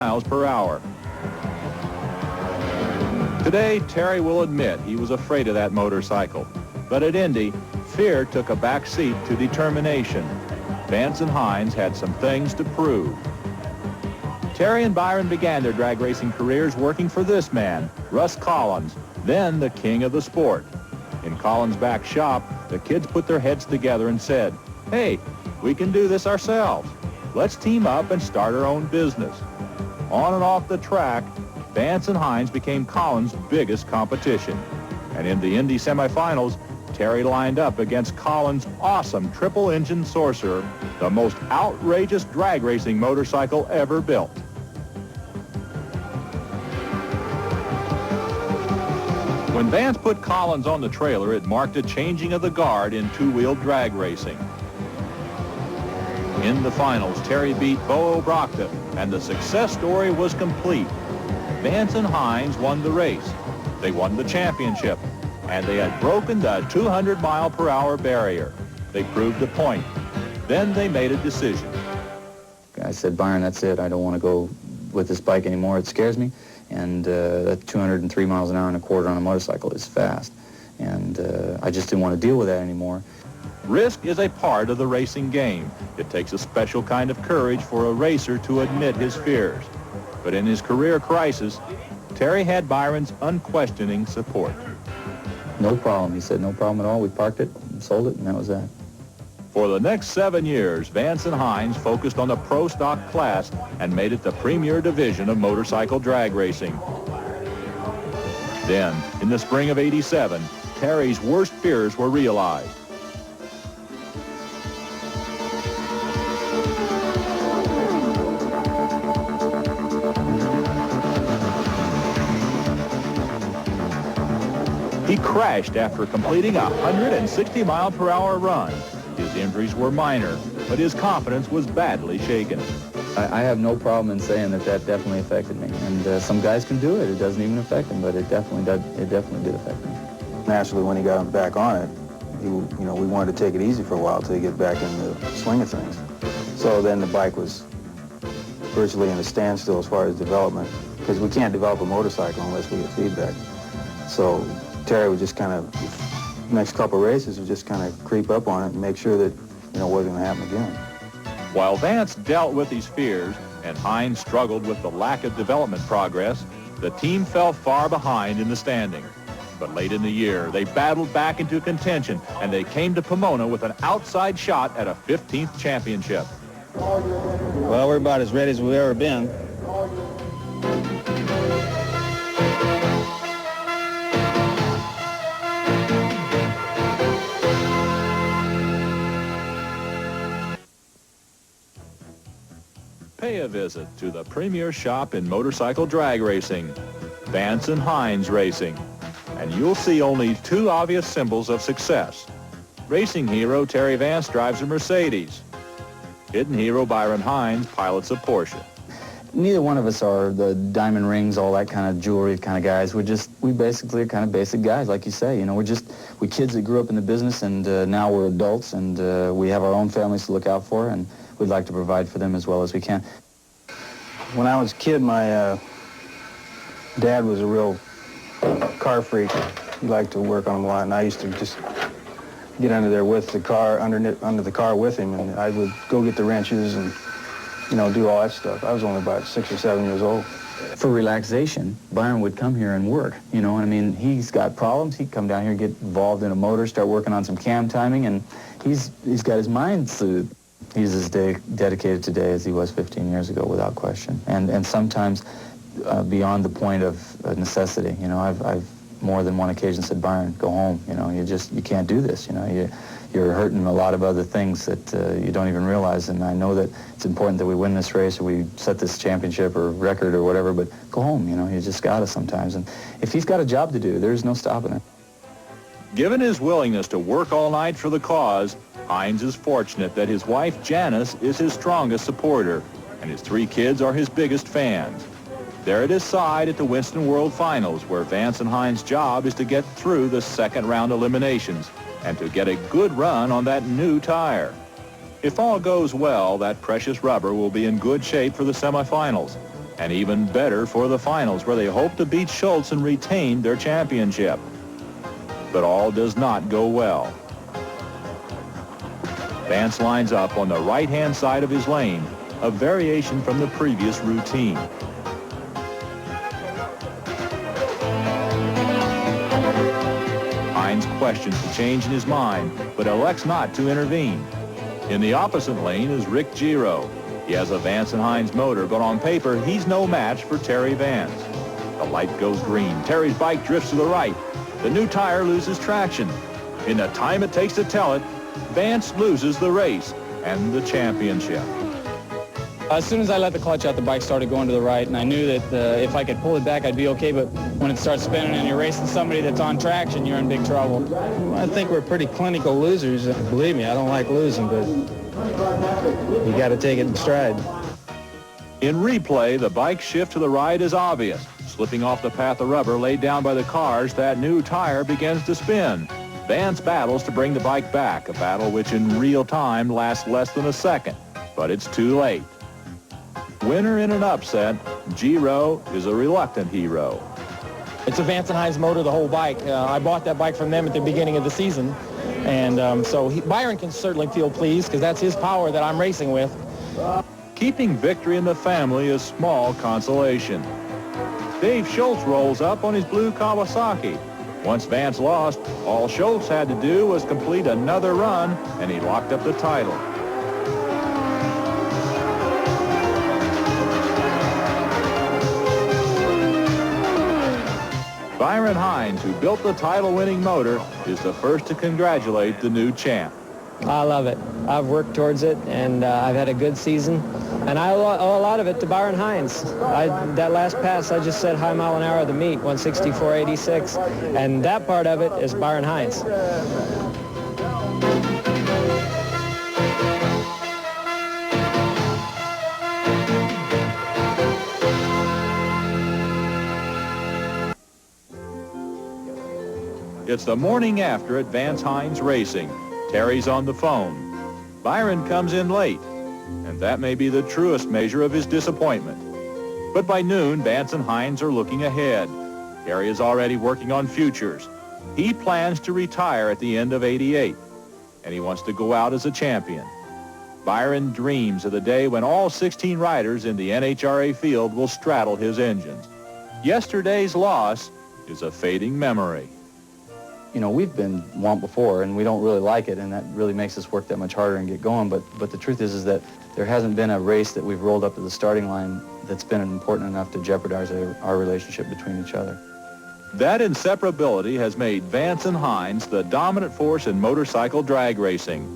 miles per hour. Today, Terry will admit he was afraid of that motorcycle. But at Indy, fear took a back seat to determination. Vance and Hines had some things to prove. Terry and Byron began their drag racing careers working for this man, Russ Collins, then the king of the sport. In Collins' back shop, the kids put their heads together and said, "Hey, we can do this ourselves. Let's team up and start our own business." On and off the track, Vance and Hines became Collins' biggest competition. And in the Indy semifinals, Terry lined up against Collins' awesome triple-engine Sorcerer, the most outrageous drag racing motorcycle ever built. When Vance put Collins on the trailer, it marked a changing of the guard in two-wheel drag racing. In the finals, Terry beat Bo O'Brocta, and the success story was complete. Vance and Hines won the race. They won the championship, and they had broken the 200-mile-per-hour barrier. They proved a point. Then they made a decision. I said, "Byron, that's it. I don't want to go with this bike anymore. It scares me. And that 203 miles an hour and a quarter on a motorcycle is fast. And I just didn't want to deal with that anymore." Risk is a part of the racing game. It takes a special kind of courage for a racer to admit his fears. But in his career crisis, Terry had Byron's unquestioning support. "No problem." He said, "No problem at all. We parked it and sold it, and that was that." For the next 7 years, Vance and Hines focused on the pro stock class and made it the premier division of motorcycle drag racing. Then, in the spring of '87, Terry's worst fears were realized. He crashed after completing a 160-mile-per-hour run. His injuries were minor, but his confidence was badly shaken. I have no problem in saying that definitely affected me. And some guys can do it. It doesn't even affect them, but it definitely did affect me. Naturally, when he got back on it, we wanted to take it easy for a while till he get back in the swing of things. So then the bike was virtually in a standstill as far as development, because we can't develop a motorcycle unless we get feedback. So Terry would just kind of, next couple of races, would just kind of creep up on it and make sure that, it wasn't going to happen again. While Vance dealt with these fears and Hines struggled with the lack of development progress, the team fell far behind in the standings. But late in the year, they battled back into contention, and they came to Pomona with an outside shot at a 15th championship. Well, we're about as ready as we've ever been. Pay a visit to the premier shop in motorcycle drag racing, Vance and Hines Racing, and you'll see only two obvious symbols of success. Racing hero Terry Vance drives a Mercedes. Hidden hero Byron Hines pilots a Porsche. Neither one of us are the diamond rings, all that kind of jewelry kind of guys. We basically are kind of basic guys, like you say. We're kids that grew up in the business, and now we're adults, and we have our own families to look out for, and we'd like to provide for them as well as we can. When I was a kid, my dad was a real car freak. He liked to work on them a lot, and I used to just get under there with the car, under the car with him, and I would go get the wrenches and, do all that stuff. I was only about 6 or 7 years old. For relaxation, Byron would come here and work, he's got problems. He'd come down here, get involved in a motor, start working on some cam timing, and he's got his mind soothed. He's as dedicated today as he was 15 years ago, without question, and sometimes beyond the point of necessity. I've more than one occasion said, "Byron, go home. You can't do this. You're hurting a lot of other things that you don't even realize. And I know that it's important that we win this race or we set this championship or record or whatever, but go home. You just got to sometimes." And if he's got a job to do, there's no stopping it. Given his willingness to work all night for the cause, Hines is fortunate that his wife, Janice, is his strongest supporter, and his 3 kids are his biggest fans. They're at his side at the Winston World Finals, where Vance and Hines' job is to get through the second round eliminations and to get a good run on that new tire. If all goes well, that precious rubber will be in good shape for the semifinals, and even better for the finals, where they hope to beat Schultz and retain their championship. But all does not go well. Vance lines up on the right-hand side of his lane, a variation from the previous routine. Hines questions the change in his mind, but elects not to intervene. In the opposite lane is Rick Giro. He has a Vance and Hines motor, but on paper, he's no match for Terry Vance. The light goes green. Terry's bike drifts to the right. The new tire loses traction. In the time it takes to tell it, Vance loses the race and the championship. As soon as I let the clutch out, the bike started going to the right, and I knew that if I could pull it back, I'd be okay, but when it starts spinning and you're racing somebody that's on traction, you're in big trouble. Well, I think we're pretty clinical losers. Believe me, I don't like losing, but you got to take it in stride. In replay, the bike shift to the right is obvious. Slipping off the path of rubber laid down by the cars, that new tire begins to spin. Vance battles to bring the bike back, a battle which in real time lasts less than a second, but it's too late. Winner in an upset, Giro is a reluctant hero. It's a Vance and Hines motor, the whole bike. I bought that bike from them at the beginning of the season, and so Byron can certainly feel pleased because that's his power that I'm racing with. Keeping victory in the family is small consolation. Dave Schultz rolls up on his blue Kawasaki. Once Vance lost, all Schultz had to do was complete another run, and he locked up the title. Byron Hines, who built the title-winning motor, is the first to congratulate the new champ. I love it. I've worked towards it, and I've had a good season. And I owe a lot of it to Byron Hines. That last pass, I just said high mile an hour of the meet, 164.86. And that part of it is Byron Hines. It's the morning after at Vance Hines Racing. Terry's on the phone. Byron comes in late, and that may be the truest measure of his disappointment. But by noon, Vance and Hines are looking ahead. Terry is already working on futures. He plans to retire at the end of '88, and he wants to go out as a champion. Byron dreams of the day when all 16 riders in the NHRA field will straddle his engines. Yesterday's loss is a fading memory. You know, we've been whomped before, and we don't really like it, and that really makes us work that much harder and get going. But the truth is that there hasn't been a race that we've rolled up to the starting line that's been important enough to jeopardize our relationship between each other. That inseparability has made Vance and Hines the dominant force in motorcycle drag racing.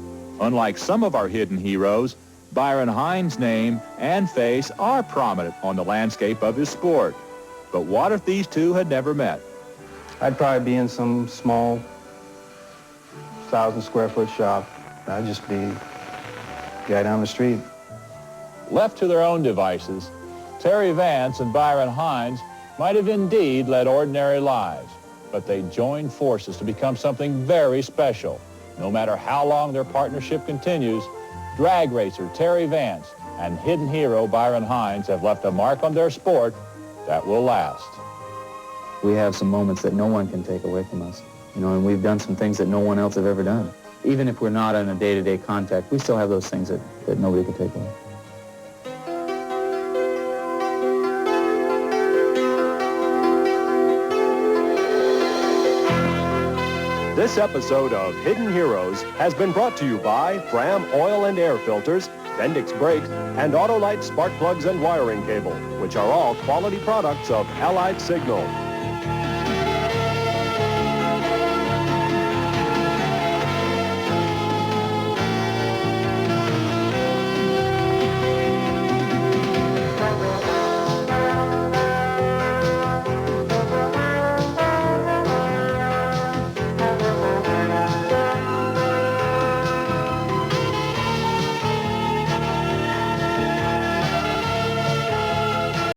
Unlike some of our hidden heroes, Byron Hines' name and face are prominent on the landscape of his sport. But what if these two had never met? I'd probably be in some small 1,000-square-foot shop. I'd just be a guy down the street. Left to their own devices, Terry Vance and Byron Hines might have indeed led ordinary lives, but they joined forces to become something very special. No matter how long their partnership continues, drag racer Terry Vance and hidden hero Byron Hines have left a mark on their sport that will last. We have some moments that no one can take away from us, you know, and we've done some things that no one else have ever done. Even if we're not in a day-to-day contact, we still have those things that nobody can take away. This episode of Hidden Heroes has been brought to you by Fram Oil and Air Filters, Bendix Brakes, and Autolite Spark Plugs and Wiring Cable, which are all quality products of Allied Signal.